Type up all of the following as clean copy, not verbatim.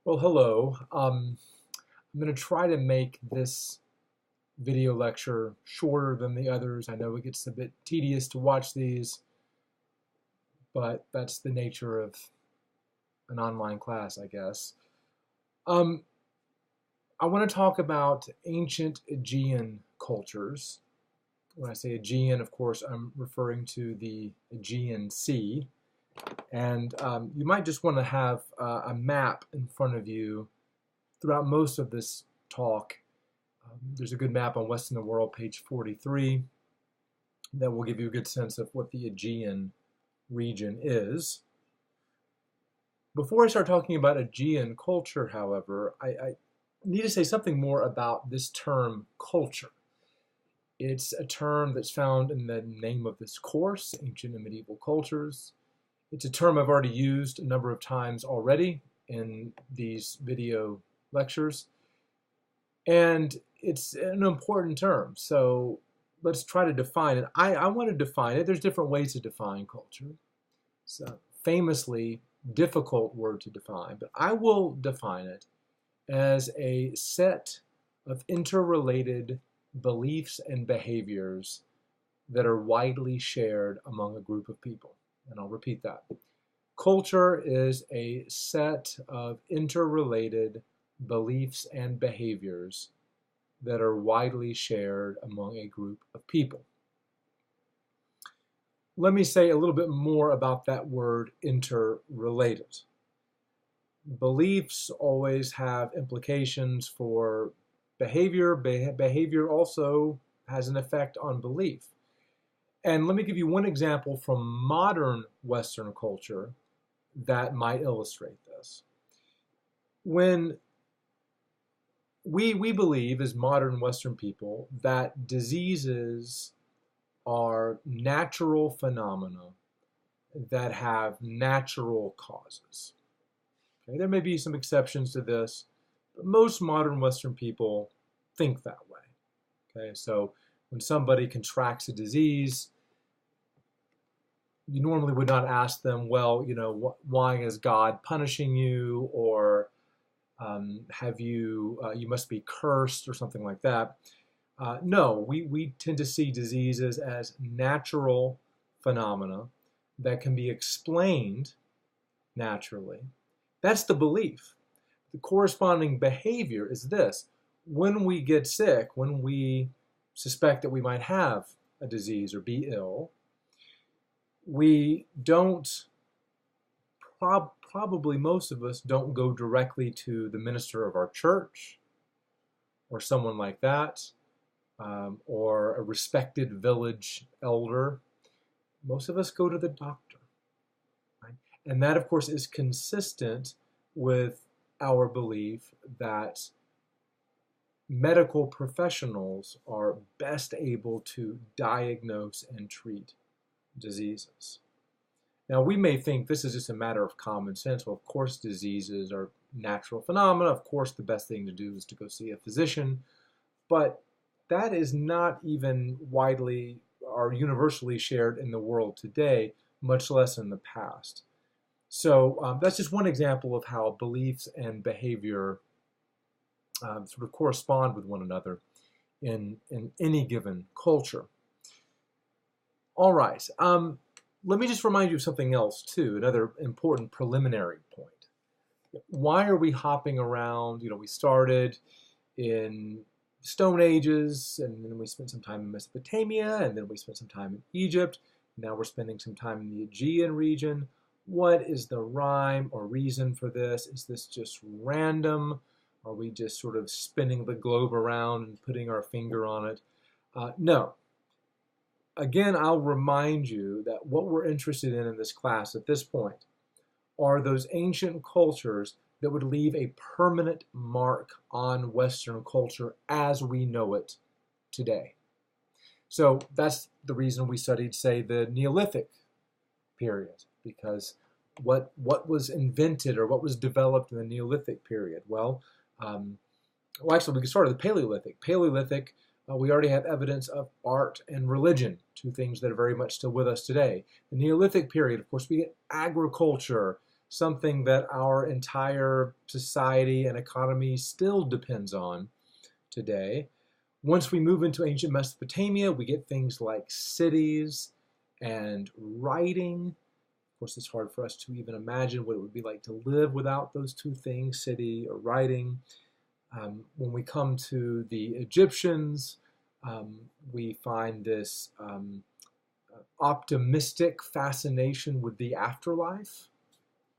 Well, hello. I'm going to try to make this video lecture shorter than the others. I know it gets a bit tedious to watch these, but that's the nature of an online class, I guess. Um, I want to talk about ancient Aegean cultures. When I say Aegean, of course, I'm referring to the Aegean Sea. And you might just want to have a map in front of you throughout most of this talk. There's a good map on West in the World, page 43, that will give you a good sense of what the Aegean region is. Before I start talking about Aegean culture, however, I need to say something more about this term culture. It's a term that's found in the name of this course, Ancient and Medieval Cultures. It's a term I've already used a number of times already in these video lectures. And it's an important term, so let's try to define it. I want to define it. There's different ways to define culture. It's a famously difficult word to define, but I will define it as a set of interrelated beliefs and behaviors that are widely shared among a group of people. And I'll repeat that. Culture is a set of interrelated beliefs and behaviors that are widely shared among a group of people. Let me say a little bit more about that word interrelated. Beliefs always have implications for behavior. Behavior also has an effect on belief. And let me give you one example from modern Western culture that might illustrate this. When we believe as modern Western people that diseases are natural phenomena that have natural causes. Okay, there may be some exceptions to this, but most modern Western people think that way. Okay, so when somebody contracts a disease, you normally would not ask them, well, why is God punishing you? Or you must be cursed or something like that. No, we tend to see diseases as natural phenomena that can be explained naturally. That's the belief. The corresponding behavior is this. When we get sick, when we suspect that we might have a disease or be ill, we don't, probably most of us don't go directly to the minister of our church or someone like that, or a respected village elder. Most of us go to the doctor. Right? And that, of course, is consistent with our belief that medical professionals are best able to diagnose and treat diseases. Now, we may think this is just a matter of common sense. Well, of course, diseases are natural phenomena. Of course, the best thing to do is to go see a physician. But that is not even widely or universally shared in the world today, much less in the past. So that's just one example of how beliefs and behavior sort of correspond with one another in any given culture. All right. Let me just remind you of something else, too, another important preliminary point. Why are we hopping around? We started in Stone Ages, and then we spent some time in Mesopotamia, and then we spent some time in Egypt. Now we're spending some time in the Aegean region. What is the rhyme or reason for this? Is this just random? Are we just sort of spinning the globe around and putting our finger on it? No. Again, I'll remind you that what we're interested in this class at this point are those ancient cultures that would leave a permanent mark on Western culture as we know it today. So that's the reason we studied, say, the Neolithic period, because what was invented or what was developed in the Neolithic period? Well, actually, we can start with the Paleolithic. Paleolithic, we already have evidence of art and religion, two things that are very much still with us today. The Neolithic period, of course, we get agriculture, something that our entire society and economy still depends on today. Once we move into ancient Mesopotamia, we get things like cities and writing. Of course, it's hard for us to even imagine what it would be like to live without those two things, city or writing. When we come to the Egyptians, we find this optimistic fascination with the afterlife,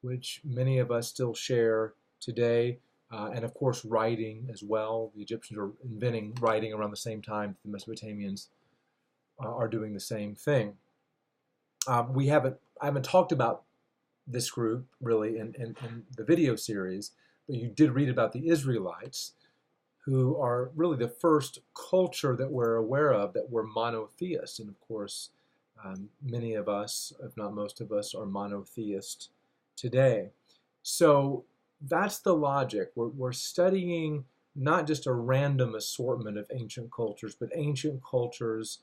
which many of us still share today. And of course, writing as well. The Egyptians are inventing writing around the same time the Mesopotamians are doing the same thing. I haven't talked about this group really in the video series, but you did read about the Israelites, who are really the first culture that we're aware of that were monotheists. And of course, many of us, if not most of us, are monotheist today. So that's the logic. We're studying not just a random assortment of ancient cultures, but ancient cultures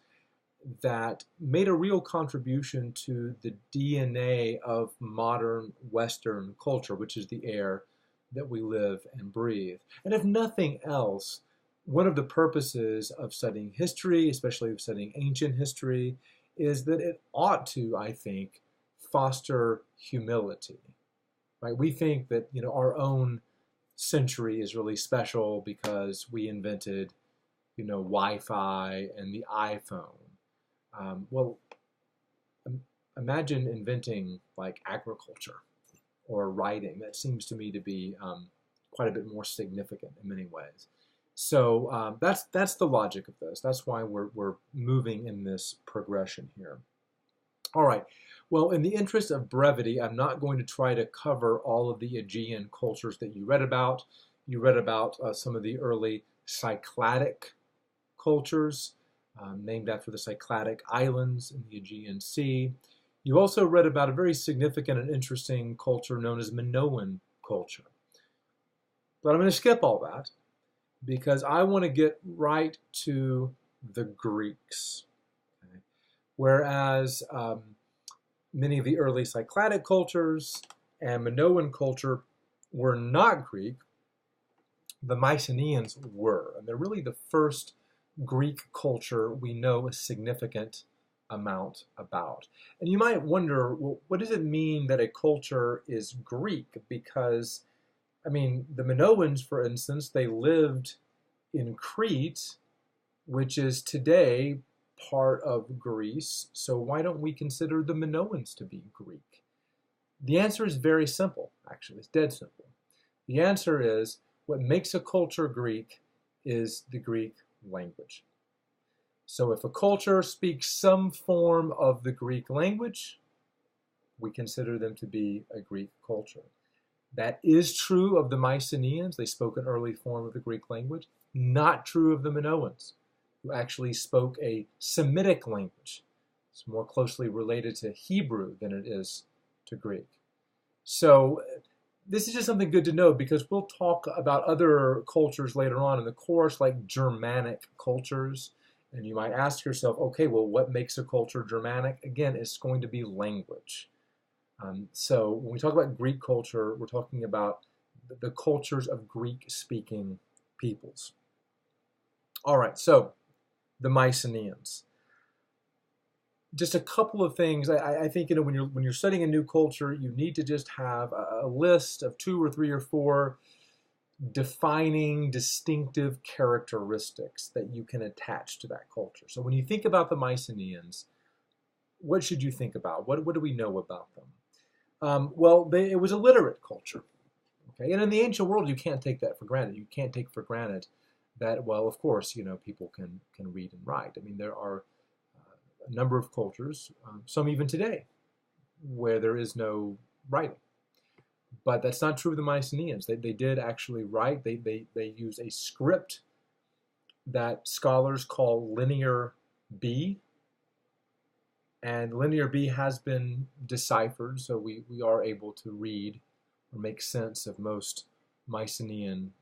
that made a real contribution to the DNA of modern Western culture, which is the air that we live and breathe. And if nothing else, one of the purposes of studying history, especially of studying ancient history, is that it ought to, I think, foster humility. Right? We think that our own century is really special because we invented Wi-Fi and the iPhone. Well, imagine inventing like agriculture or writing. That seems to me to be quite a bit more significant in many ways. So that's the logic of this. That's why we're moving in this progression here. All right. Well, in the interest of brevity, I'm not going to try to cover all of the Aegean cultures that you read about. You read about some of the early Cycladic cultures, named after the Cycladic Islands in the Aegean Sea. You also read about a very significant and interesting culture known as Minoan culture. But I'm going to skip all that because I want to get right to the Greeks. Okay? Whereas many of the early Cycladic cultures and Minoan culture were not Greek, the Mycenaeans were. And they're really the first Greek culture we know a significant amount about. And you might wonder, well, what does it mean that a culture is Greek? Because, I mean, the Minoans, for instance, they lived in Crete, which is today part of Greece. So why don't we consider the Minoans to be Greek? The answer is very simple, actually. It's dead simple. The answer is what makes a culture Greek is the Greek language. So if a culture speaks some form of the Greek language, we consider them to be a Greek culture. That is true of the Mycenaeans. They spoke an early form of the Greek language. Not true of the Minoans, who actually spoke a Semitic language. It's more closely related to Hebrew than it is to Greek. So this is just something good to know because we'll talk about other cultures later on in the course, like Germanic cultures. And you might ask yourself, okay, well, what makes a culture Germanic? Again, it's going to be language. So when we talk about Greek culture, we're talking about the cultures of Greek-speaking peoples. All right, so the Mycenaeans. Just a couple of things. I think when you're studying a new culture, you need to just have a list of 2 or 3 or 4 defining, distinctive characteristics that you can attach to that culture. So when you think about the Mycenaeans, what should you think about? What do we know about them? Well, it was a literate culture. Okay, and in the ancient world, you can't take that for granted. You can't take for granted that, well, of course, people can read and write. I mean, there are a number of cultures, some even today, where there is no writing. But that's not true of the Mycenaeans. They did actually write. They use a script that scholars call Linear B. And Linear B has been deciphered, so we are able to read or make sense of most Mycenaean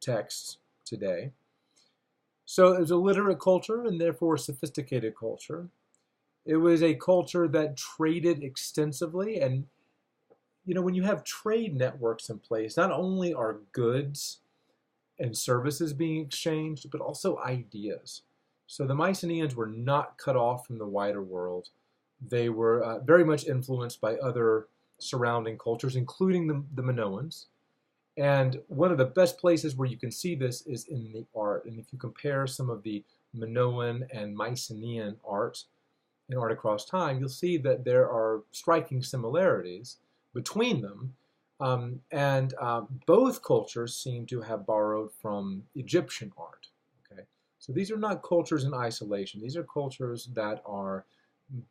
texts today. So it was a literate culture and therefore a sophisticated culture. It was a culture that traded extensively, and when you have trade networks in place, not only are goods and services being exchanged, but also ideas. So the Mycenaeans were not cut off from the wider world. They were very much influenced by other surrounding cultures, including the Minoans. And one of the best places where you can see this is in the art. And if you compare some of the Minoan and Mycenaean art in Art Across Time, you'll see that there are striking similarities between them. And both cultures seem to have borrowed from Egyptian art. Okay, so these are not cultures in isolation. These are cultures that are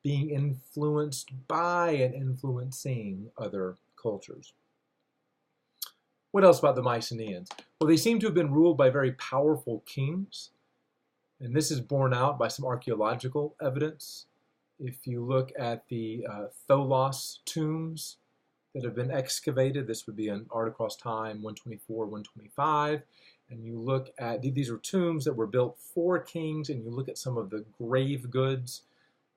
being influenced by and influencing other cultures. What else about the Mycenaeans? Well, they seem to have been ruled by very powerful kings, and this is borne out by some archaeological evidence. If you look at the Tholos tombs that have been excavated, this would be in Art Across Time 124, 125, and you look at, these are tombs that were built for kings, and you look at some of the grave goods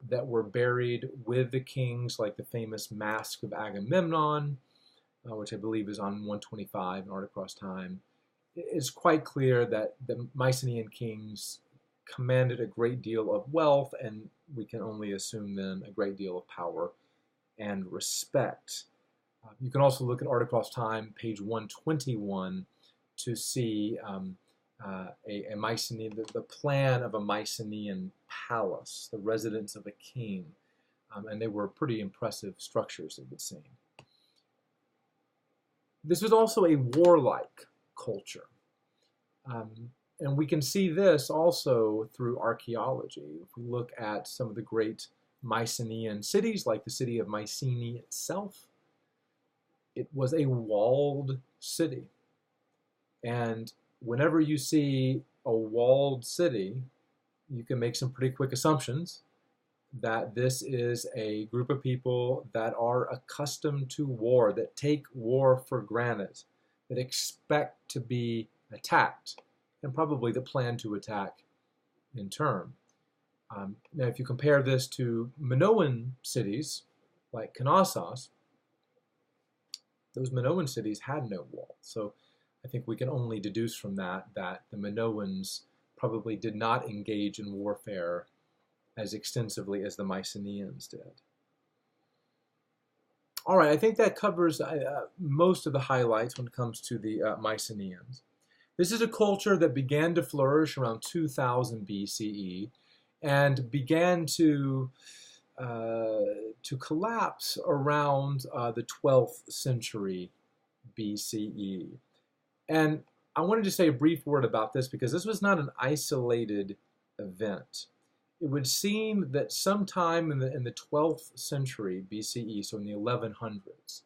that were buried with the kings, like the famous Mask of Agamemnon, which I believe is on 125 in Art Across Time. It's quite clear that the Mycenaean kings commanded a great deal of wealth, and we can only assume then a great deal of power and respect. You can also look at Art Across Time, page 121, to see a Mycenaean, the plan of a Mycenaean palace, the residence of a king. And they were pretty impressive structures, it would seem. This was also a warlike culture. And we can see this also through archaeology. If we look at some of the great Mycenaean cities, like the city of Mycenae itself, it was a walled city. And whenever you see a walled city, you can make some pretty quick assumptions that this is a group of people that are accustomed to war, that take war for granted, that expect to be attacked, and probably that plan to attack in turn. Now, if you compare this to Minoan cities like Knossos, those Minoan cities had no wall. So I think we can only deduce from that that the Minoans probably did not engage in warfare as extensively as the Mycenaeans did. All right, I think that covers most of the highlights when it comes to the Mycenaeans. This is a culture that began to flourish around 2000 BCE and began to collapse around the 12th century BCE. And I wanted to say a brief word about this because this was not an isolated event. It would seem that sometime in the 12th century BCE, so in the 1100s,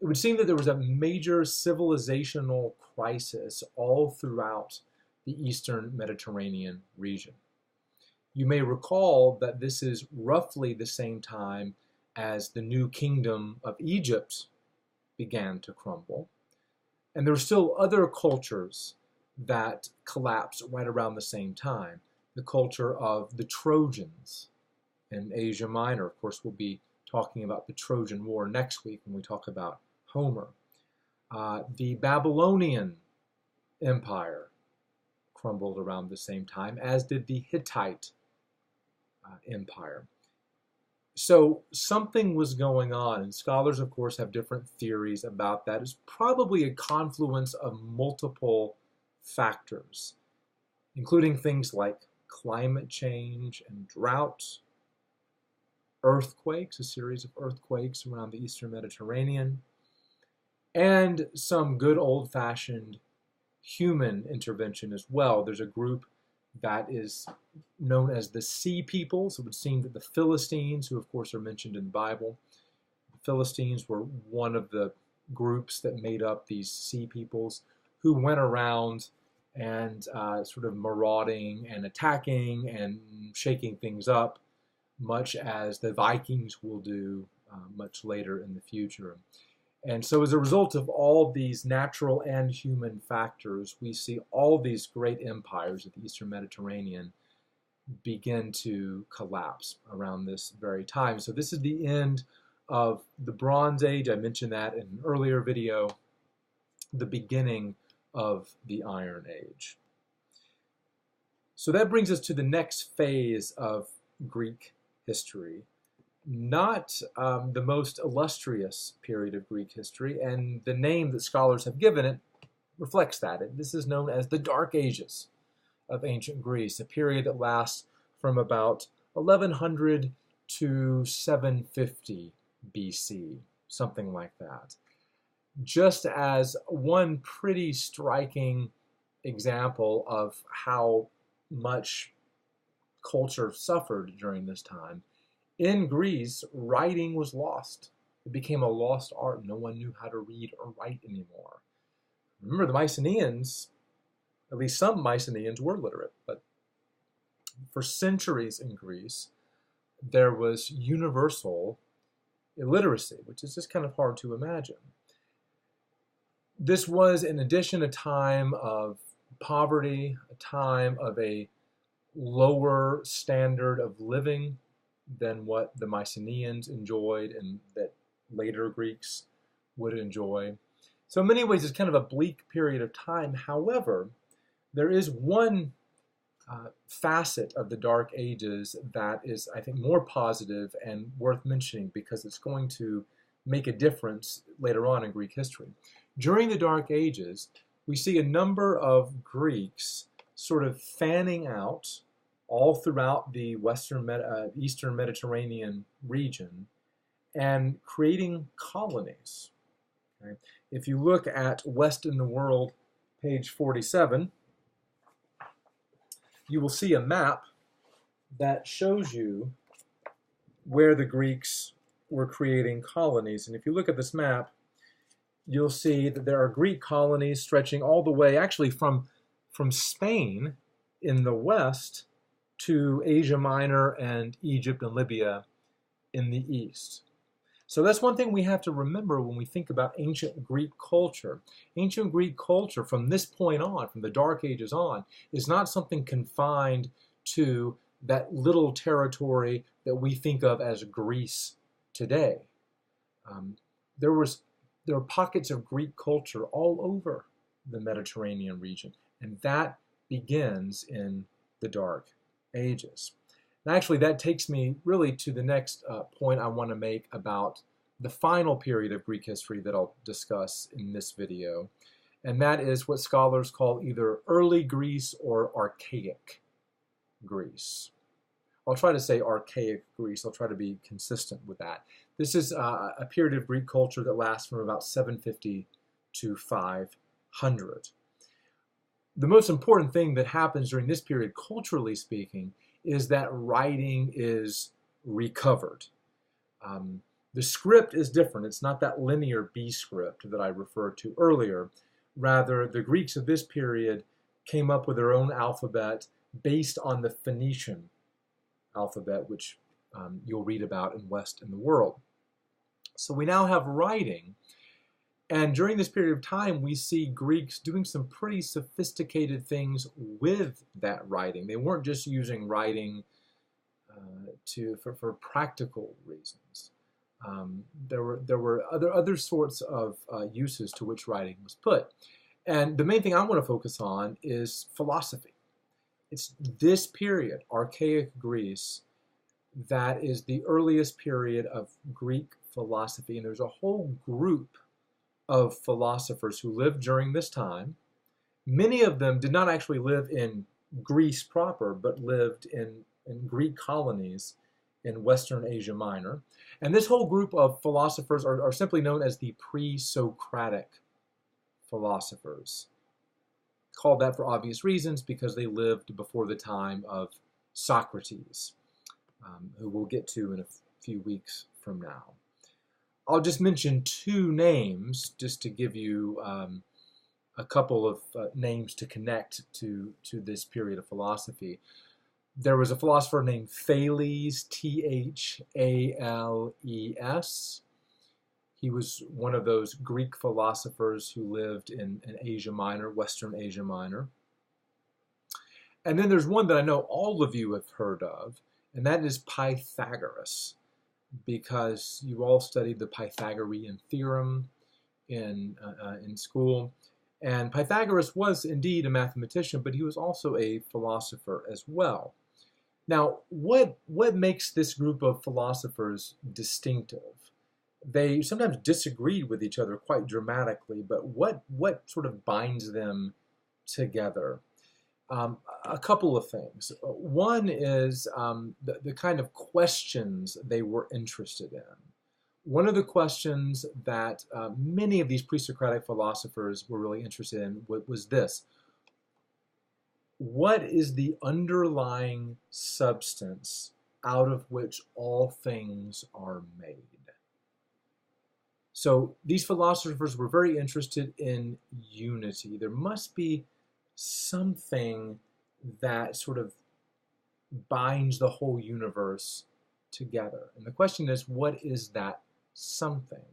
it would seem that there was a major civilizational crisis all throughout the Eastern Mediterranean region. You may recall that this is roughly the same time as the new kingdom of Egypt began to crumble. And there were still other cultures that collapsed right around the same time. The culture of the Trojans in Asia Minor. Of course, we'll be talking about the Trojan War next week when we talk about Homer. The Babylonian Empire crumbled around the same time, as did the Hittite Empire. So something was going on, and scholars, of course, have different theories about that. It's probably a confluence of multiple factors, including things like climate change and drought, earthquakes, a series of earthquakes around the Eastern Mediterranean, and some good old-fashioned human intervention as well. There's a group that is known as the Sea Peoples. It would seem that the Philistines, who of course are mentioned in the Bible, the Philistines were one of the groups that made up these Sea Peoples who went around and sort of marauding and attacking and shaking things up, much as the Vikings will do much later in the future. And so as a result of all these natural and human factors, we see all these great empires of the Eastern Mediterranean begin to collapse around this very time. So this is the end of the Bronze Age. I mentioned that in an earlier video, the beginning of the Iron Age. So that brings us to the next phase of Greek history, not the most illustrious period of Greek history, and the name that scholars have given it reflects that. This is known as the Dark Ages of ancient Greece, a period that lasts from about 1100 to 750 BC, something like that. Just as one pretty striking example of how much culture suffered during this time, in Greece, writing was lost. It became a lost art. No one knew how to read or write anymore. Remember, the Mycenaeans, at least some Mycenaeans were literate, but for centuries in Greece, there was universal illiteracy, which is just kind of hard to imagine. This was, in addition, a time of poverty, a time of a lower standard of living than what the Mycenaeans enjoyed and that later Greeks would enjoy. So in many ways, it's kind of a bleak period of time. However, there is one facet of the Dark Ages that is, I think, more positive and worth mentioning because it's going to make a difference later on in Greek history. During the Dark Ages, we see a number of Greeks sort of fanning out all throughout the Eastern Mediterranean region and creating colonies. Okay? If you look at West in the World, page 47, you will see a map that shows you where the Greeks were creating colonies. And if you look at this map, you'll see that there are Greek colonies stretching all the way, actually from Spain in the west to Asia Minor and Egypt and Libya in the east. So that's one thing we have to remember when we think about ancient Greek culture. Ancient Greek culture from this point on, from the Dark Ages on, is not something confined to that little territory that we think of as Greece today. There were pockets of Greek culture all over the Mediterranean region, and that begins in the Dark Ages. And actually, that takes me really to the next point I want to make about the final period of Greek history that I'll discuss in this video, and that is what scholars call either early Greece or archaic Greece. I'll try to say archaic Greece. I'll try to be consistent with that. This is a period of Greek culture that lasts from about 750 to 500. The most important thing that happens during this period, culturally speaking, is that writing is recovered. The script is different. It's not that linear B script that I referred to earlier. Rather, the Greeks of this period came up with their own alphabet based on the Phoenician alphabet, which you'll read about in West in the World. So we now have writing, and during this period of time, we see Greeks doing some pretty sophisticated things with that writing. They weren't just using writing for practical reasons. There were other sorts of uses to which writing was put. And the main thing I want to focus on is philosophy. It's this period, archaic Greece, that is the earliest period of Greek philosophy. And there's a whole group of philosophers who lived during this time. Many of them did not actually live in Greece proper, but lived in Greek colonies in Western Asia Minor. And this whole group of philosophers are simply known as the pre-Socratic philosophers. Called that for obvious reasons because they lived before the time of Socrates, who we'll get to in a few weeks from now. I'll just mention two names just to give you a couple of names to connect to this period of philosophy. There was a philosopher named Thales, Thales. He was one of those Greek philosophers who lived in Asia Minor, Western Asia Minor. And then there's one that I know all of you have heard of, and that is Pythagoras. because you all studied the Pythagorean theorem in school. And Pythagoras was indeed a mathematician, but he was also a philosopher as well. Now, what makes this group of philosophers distinctive? They sometimes disagreed with each other quite dramatically, but what sort of binds them together? A couple of things. One is the kind of questions they were interested in. One of the questions that many of these pre-Socratic philosophers were really interested in was this: what is the underlying substance out of which all things are made? So these philosophers were very interested in unity. There must be something that sort of binds the whole universe together. And the question is, what is that something?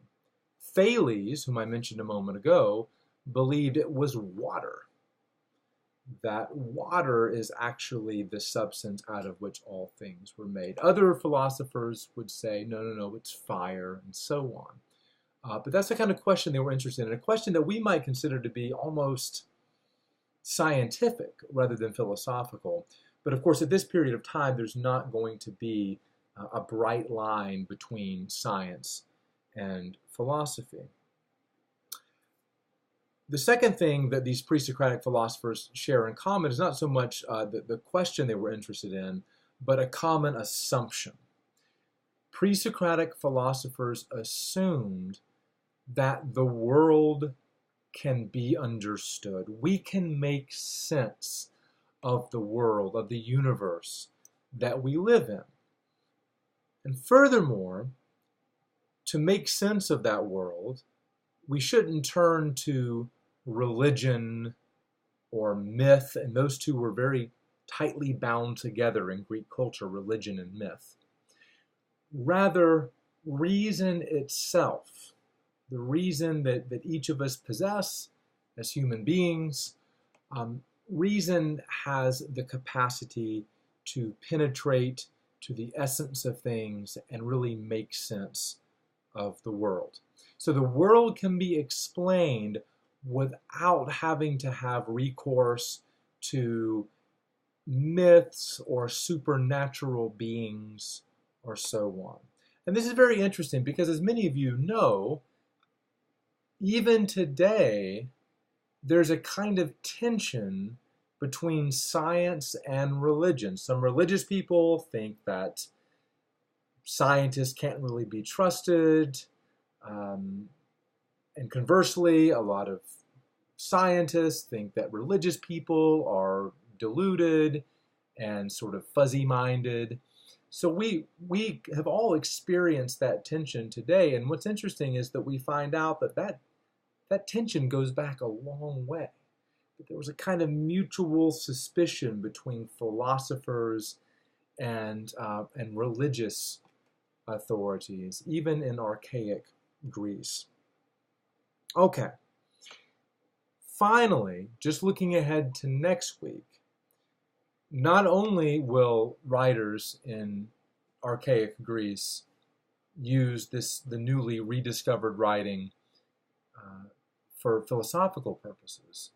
Thales, whom I mentioned a moment ago, believed it was water. That water is actually the substance out of which all things were made. Other philosophers would say, no, it's fire, and so on. But that's the kind of question they were interested in, a question that we might consider to be almost scientific rather than philosophical. But of course, at this period of time, there's not going to be a bright line between science and philosophy. The second thing that these pre-Socratic philosophers share in common is not so much the question they were interested in, but a common assumption. Pre-Socratic philosophers assumed that the world can be understood. We can make sense of the world, of the universe that we live in. And furthermore, to make sense of that world, we shouldn't turn to religion or myth, and those two were very tightly bound together in Greek culture, religion and myth. Rather, reason itself, the reason that each of us possess as human beings, reason has the capacity to penetrate to the essence of things and really make sense of the world. So the world can be explained without having to have recourse to myths or supernatural beings or so on. And this is very interesting because, as many of you know, even today, there's a kind of tension between science and religion. Some religious people think that scientists can't really be trusted. And conversely, a lot of scientists think that religious people are deluded and sort of fuzzy-minded. So we have all experienced that tension today. And what's interesting is that we find out that tension goes back a long way. That there was a kind of mutual suspicion between philosophers and religious authorities, even in archaic Greece. Okay. Finally, just looking ahead to next week, not only will writers in archaic Greece use the newly rediscovered writing for philosophical purposes,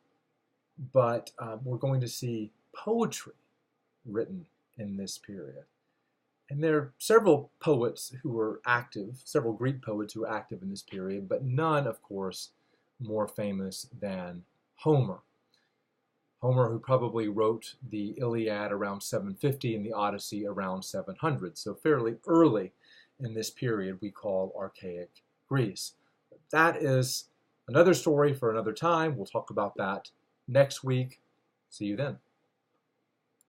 but we're going to see poetry written in this period. And there are several poets who were active, several Greek poets who were active in this period, but none, of course, more famous than Homer. Homer, who probably wrote the Iliad around 750 and the Odyssey around 700, so fairly early in this period we call archaic Greece. But that is another story for another time. We'll talk about that next week. See you then.